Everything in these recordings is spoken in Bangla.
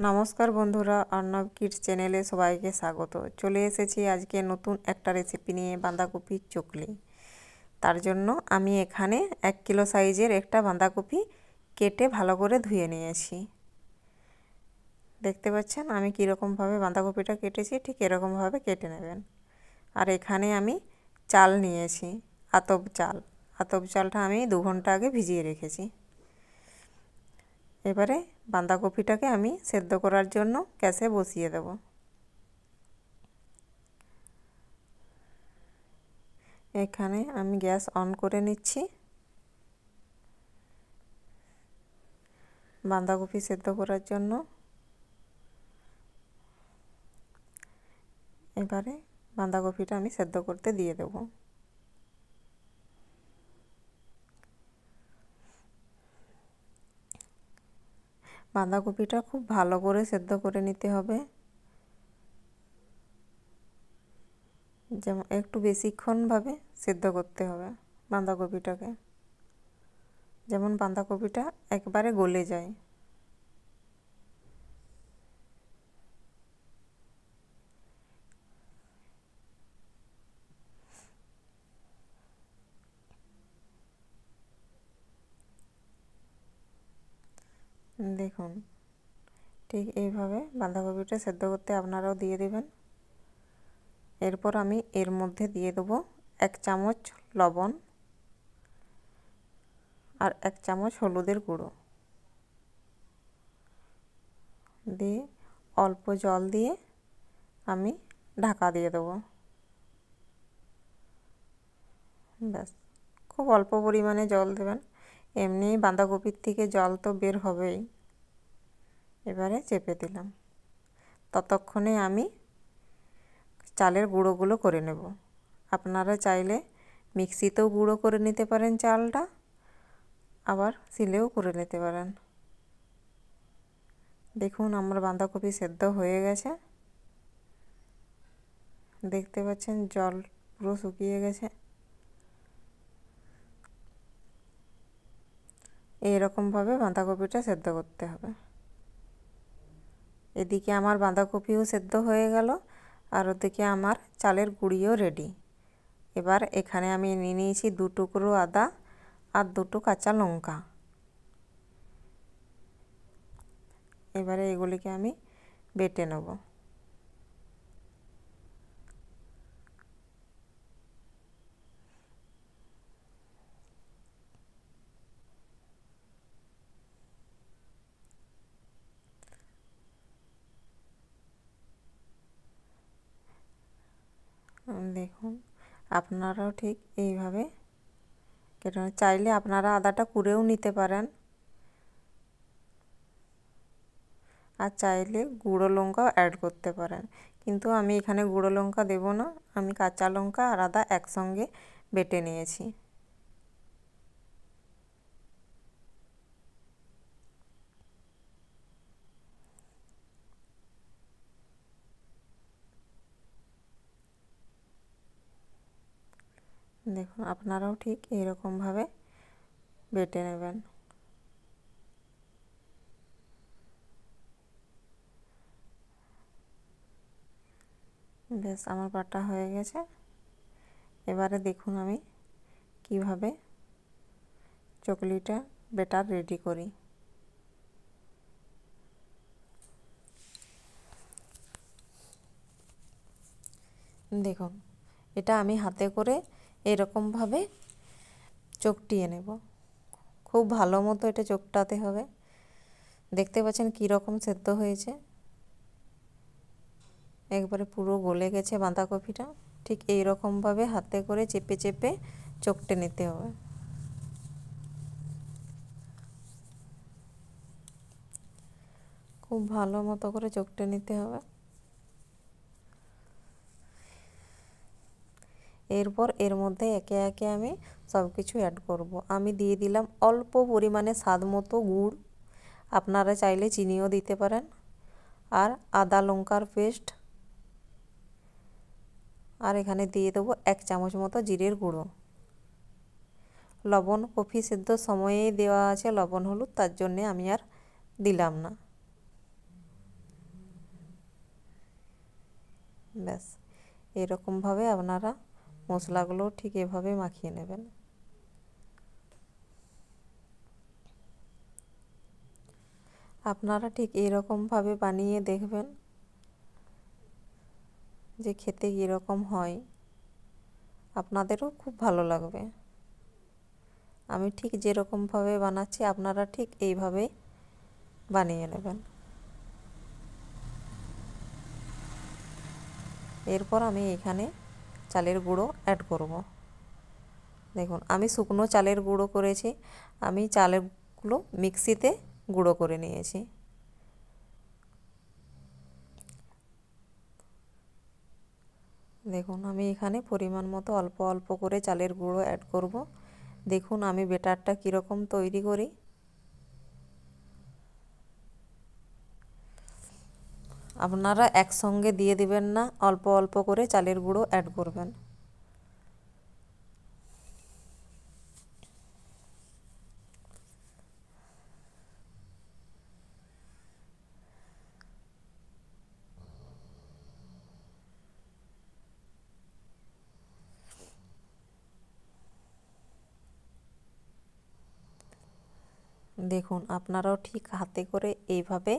নমস্কার বন্ধুরা, অর্ণব কিডস চ্যানেলে সবাইকে স্বাগত। চলে এসেছি আজকে নতুন একটা রেসিপি নিয়ে, বাঁধাকপির চকলি। তার জন্য আমি এখানে 1 কিলো সাইজের একটা বাঁধাকপি কেটে ভালো করে ধুয়ে নিয়েছি। দেখতে পাচ্ছেন আমি কীরকমভাবে বাঁধাকপিটা কেটেছি, ঠিক এরকমভাবে কেটে নেবেন। আর এখানে আমি চাল নিয়েছি, আতপ চাল। আতপ চালটা আমি 2 ঘন্টা আগে ভিজিয়ে রেখেছি। এবারে বাঁধাকপিটাকে আমি সেদ্ধ করার জন্য গ্যাসে বসিয়ে দেব। এখানে আমি গ্যাস অন করে নিচ্ছি। বাঁধাকপি সেদ্ধ করার জন্য এবারে বাঁধাকপিটা আমি সেদ্ধ করতে দিয়ে দেব। বাঁধাকপিটা খুব ভালো করে সেদ্ধ করে নিতে হবে, যেমন একটু বেশিক্ষণভাবে সেদ্ধ করতে হবে বাঁধাকপিটাকে, যেমন বাঁধাকপিটা একবারে গলে যায়। দেখুন, ঠিক এইভাবে বাঁধাকপিটা সেদ্ধ করতে আপনারাও দিয়ে দেবেন। এরপর আমি এর মধ্যে দিয়ে দেবো 1 চামচ লবণ আর 1 চামচ হলুদের গুঁড়ো দিয়ে অল্প জল দিয়ে আমি ঢাকা দিয়ে দেবো। ব্যাস, খুব অল্প পরিমাণে জল দেবেন, এমনি বাঁধাকপির থেকে জল তো বের হবেই। এবারে চেপে দিলাম। ততক্ষণে আমি চালের গুঁড়োগুলো করে নেব। আপনারা চাইলে মিক্সিতেও গুঁড়ো করে নিতে পারেন চালটা, আবার শিলেও করে নিতে পারেন। দেখুন আমার বাঁধাকপি সেদ্ধ হয়ে গেছে, দেখতে পাচ্ছেন জল পুরো শুকিয়ে গেছে। এইরকমভাবে বাঁধাকপিটা সেদ্ধ করতে হবে। এদিকে আমার বাঁধাকপিও সেদ্ধ হয়ে গেল, আর ওদিকে আমার চালের গুঁড়িও রেডি। এবার এখানে আমি নিয়ে নিয়েছি 2 টুকরো আদা আর 2টো কাঁচা লঙ্কা। এবারে এগুলিকে আমি বেটে নেব। দেখুন আপনারাও ঠিক এইভাবে কেটে, চাইলে আপনারা আদাটা কুড়েও নিতে পারেন, আর চাইলে গুঁড়ো লঙ্কাও অ্যাড করতে পারেন, কিন্তু আমি এখানে গুঁড়ো লঙ্কা দেব না। আমি কাঁচা লঙ্কা আর আদা একসঙ্গে বেটে নিয়েছি। দেখুন আপনারাও ঠিক এইরকমভাবে বেটে নেবেন। বেশ, আমার বাটা হয়ে গেছে। এবারে দেখুন আমি কিভাবে চকলিটা বেটার রেডি করি। দেখুন, এটা আমি হাতে করে এরকমভাবে চকটিয়ে নেব। খুব ভালো মতো এটা চকটাতে হবে। দেখতে পাচ্ছেন কীরকম সেদ্ধ হয়েছে, একবারে পুরো গলে গেছে বাঁধাকপিটা। ঠিক এই রকমভাবে হাতে করে চেপে চেপে চকটে নিতে হবে। খুব ভালো মতো করে চকটে নিতে হবে। এরপর এর মধ্যে একে একে আমি সব কিছু অ্যাড করব। আমি দিয়ে দিলাম অল্প পরিমাণে স্বাদ মতো গুড়, আপনারা চাইলে চিনিও দিতে পারেন, আর আদা লঙ্কার পেস্ট, আর এখানে দিয়ে দেবো 1 চামচ মতো জিরের গুঁড়ো। লবণ কপি সেদ্ধ সময়েই দেওয়া আছে লবণ হলুদ, তার জন্যে আমি আর দিলাম না। ব্যাস এরকমভাবে আপনারা মশলাগুলো ঠিক এভাবে মাখিয়ে নেবেন। আপনারা ঠিক এরকমভাবে বানিয়ে দেখবেন যে খেতে কীরকম হয়, আপনাদেরও খুব ভালো লাগবে। আমি ঠিক যেরকমভাবে বানাচ্ছি আপনারা ঠিক এইভাবেই বানিয়ে নেবেন। এরপর আমি এখানে চালের গুঁড়ো অ্যাড করব। দেখুন আমি শুকনো চালের গুঁড়ো করেছি, আমি চালেরগুলো মিক্সিতে গুঁড়ো করে নিয়েছি। দেখুন আমি এখানে পরিমাণ মতো অল্প অল্প করে চালের গুঁড়ো অ্যাড করব। দেখুন আমি ব্যাটারটা কীরকম তৈরি করি। আপনারা একসঙ্গে দিয়ে দিবেন না, অল্প অল্প করে চালের গুঁড়ো অ্যাড করবেন। দেখুন আপনারাও ঠিক হাতে করে এইভাবে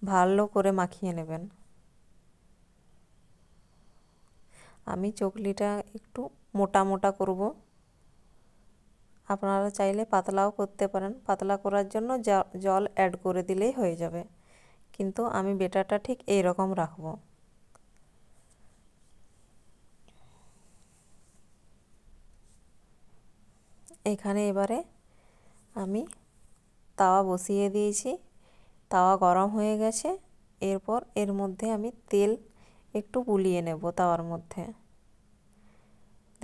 ভালো করে মাখিয়ে নেবেন। আমি চকলিটা একটু মোটা মোটা করব, আপনারা চাইলে পাতলাও করতে পারেন। পাতলা করার জন্য জল অ্যাড করে দিলেই হয়ে যাবে, কিন্তু আমি ব্যাটারটা ঠিক এই রকম রাখবো। এখানে এবারে আমি তাওয়া বসিয়ে দিয়েছি, তাওয়া গরম হয়ে গেছে। এরপর এর মধ্যে আমি তেল একটু বুলিয়ে নেব তাওয়ার মধ্যে।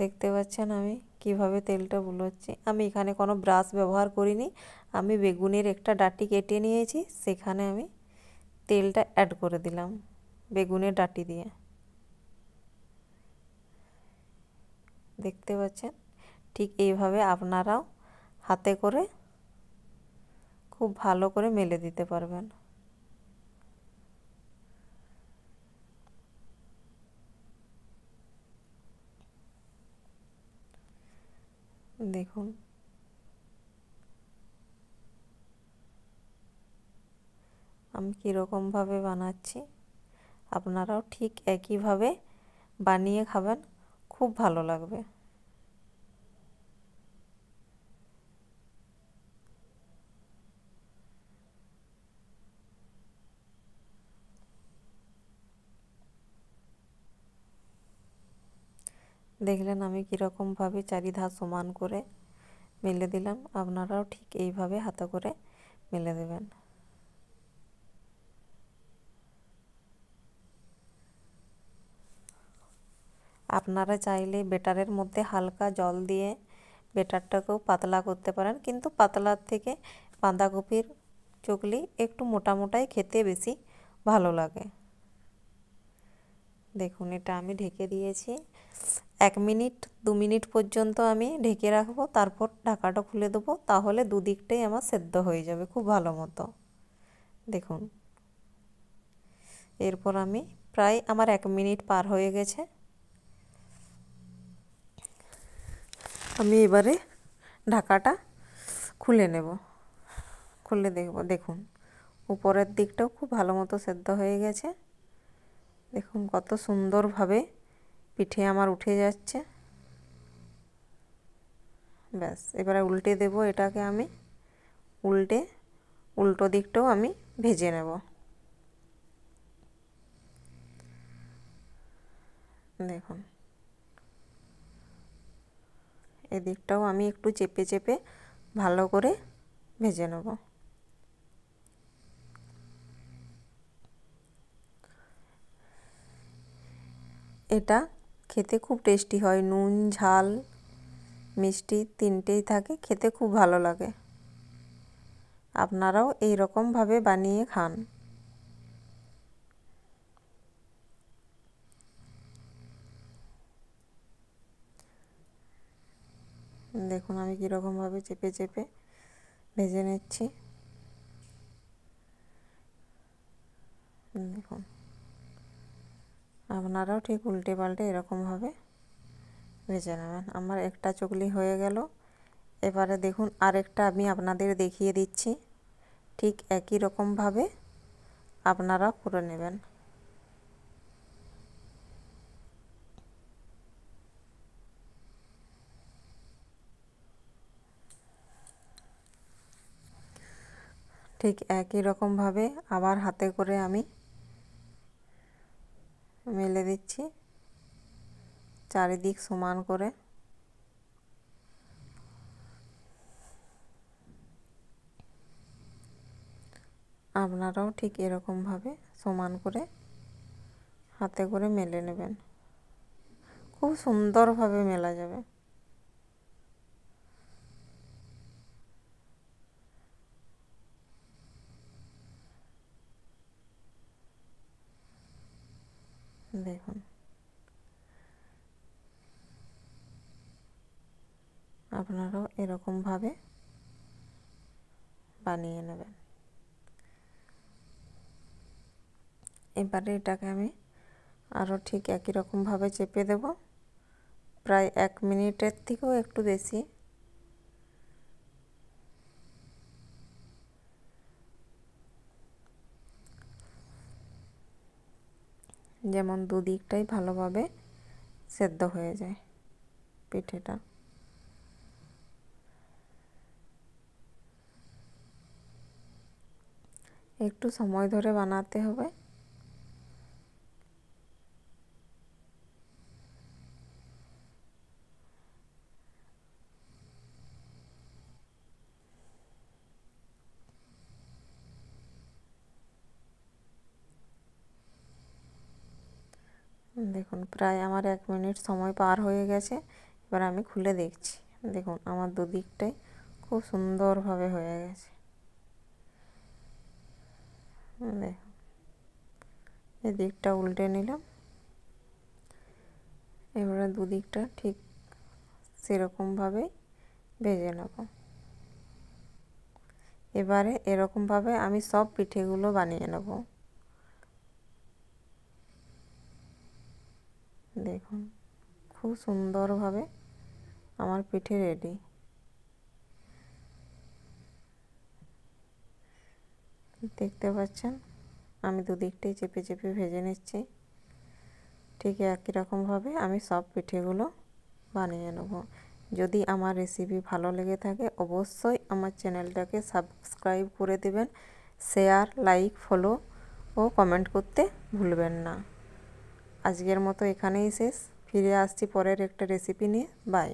দেখতে পাচ্ছেন আমি কিভাবে তেলটা বুলোচ্ছি। আমি এখানে কোনো ব্রাশ ব্যবহার করিনি, আমি বেগুনের একটা ডাঁটি কেটে নিয়েছি, সেখানে আমি তেলটা অ্যাড করে দিলাম বেগুনের ডাঁটি দিয়ে। দেখতে পাচ্ছেন ঠিক এইভাবে আপনারাও হাতে করে খুব ভালো করে মেলে দিতে পারবেন। দেখুন আমি কীরকমভাবে বানাচ্ছি, আপনারাও ঠিক একইভাবে বানিয়ে খাবেন, খুব ভালো লাগবে। দেখলেন আমি কীরকমভাবে চারিধার সমান করে মেলে দিলাম, আপনারাও ঠিক এইভাবে হাতে করে মেলে দেবেন। আপনারা চাইলে ব্যাটারের মধ্যে হালকা জল দিয়ে ব্যাটারটাকেও পাতলা করতে পারেন, কিন্তু পাতলার থেকে বাঁধাকপির চকলি একটু মোটা মোটাই খেতে বেশি ভালো লাগে। দেখুন এটা আমি ঢেকে দিয়েছি, 1 মিনিট 2 মিনিট পর্যন্ত আমি ঢেকে রাখবো, তারপর ঢাকাটা খুলে দেবো, তাহলে দুদিকটাই আমার সেদ্ধ হয়ে যাবে খুব ভালো মতো। দেখুন এরপর আমি প্রায় আমার 1 মিনিট পার হয়ে গেছে। আমি এবারে ঢাকাটা খুলে নেব, খুলে দেখব। দেখুন উপরের দিকটাও খুব ভালো মতো সেদ্ধ হয়ে গেছে। দেখুন কত সুন্দরভাবে পিঠে আমার উঠে যাচ্ছে। ব্যাস এবারে উল্টে দেব এটাকে, আমি উল্টো দিকটাও আমি ভেজে নেব। দেখুন এদিকটাও আমি একটু চেপে চেপে ভালো করে ভেজে নেব। এটা খেতে খুব টেস্টি হয়, নুন ঝাল মিষ্টি তিনটেই থাকে, খেতে খুব ভালো লাগে। আপনারাও এই রকমভাবে বানিয়ে খান। দেখুন আমি কীরকমভাবে চেপে চেপে ভেজে নিচ্ছি। দেখুন আপনারাও ঠিক উল্টে পাল্টে এরকমভাবে ভেজে নেবেন। আমার একটা চকলি হয়ে গেল। এবারে দেখুন আরেকটা আমি আপনাদের দেখিয়ে দিচ্ছি। ঠিক একই রকমভাবে আপনারা করে নেবেন। ঠিক একই রকমভাবে আবার হাতে করে আমি মেলে দিচ্ছি চারিদিক সমান করে। আপনারাও ঠিক এরকমভাবে সমান করে হাতে করে মেলে নেবেন। খুব সুন্দরভাবে মেলা যাবে। দেখুন আপনারাও এরকমভাবে বানিয়ে নেবেন। এবারে এটাকে আমি আরও ঠিক একই রকমভাবে চেপে দেব, প্রায় 1 মিনিটের থেকেও একটু বেশি। যেমন দুদিকটাই ভালোভাবে সেদ্ধ হয়ে যায় পিঠেটা। একটু সময় ধরে বানাতে হবে। দেখুন প্রায় আমার 1 মিনিট সময় পার হয়ে গেছে। এবার আমি খুলে দেখছি। দেখুন আমার দুদিকটাই খুব সুন্দরভাবে হয়ে গেছে। দেখুন এদিকটা উল্টে নিলাম। এবারে দুদিকটা ঠিক সেরকমভাবেই ভেজে নেব। এবারে এরকমভাবে আমি সব পিঠেগুলো বানিয়ে নেব। দেখুন খুব সুন্দরভাবে আমার পিঠে রেডি। দেখতে পাচ্ছেন আমি দুদিকটাই চেপে চেপে ভেজে নিচ্ছি। ঠিক একই রকমভাবে আমি সব পিঠেগুলো বানিয়ে নেব। যদি আমার রেসিপি ভালো লেগে থাকে অবশ্যই আমার চ্যানেলটাকে সাবস্ক্রাইব করে দেবেন, শেয়ার, লাইক, ফলো ও কমেন্ট করতে ভুলবেন না। আজকের মতো এখানেই শেষ। ফিরে আসছি পরের একটা রেসিপি নিয়ে। বাই।